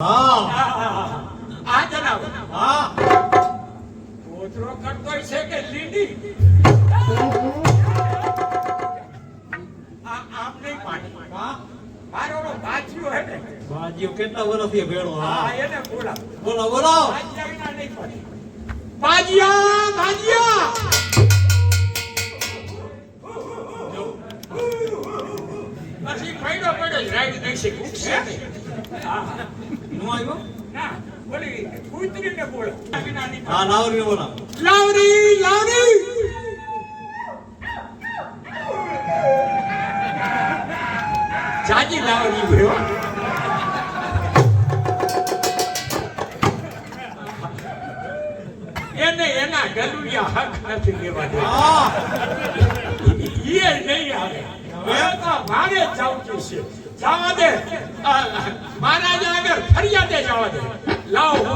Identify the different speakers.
Speaker 1: આ જનાબ કોતરો કરતોય છે કે લીડી આમ નહીં પાડી મારો બાજીઓ હે ને
Speaker 2: બાજીઓ કેટલા વર્ષથી ભેળો
Speaker 1: એને
Speaker 2: બોલો બોલો
Speaker 1: બાજીયા નહીં પાડી બાજીયા પછી પડ્યો રાઈડ દેશે ઉઠશે
Speaker 2: નો આવ્યો
Speaker 1: ના બોલી કૂતરીને બોલો
Speaker 2: હા લાવરી બોલા
Speaker 1: લાવરી જાજી લાવરી ભયો એને એના ગલુડિયા હક નથી લેવા દે એ નહીં આવે મારે જવું છે જવા દે મહારાજ આગળ ફરિયાદે જવા દે લાવો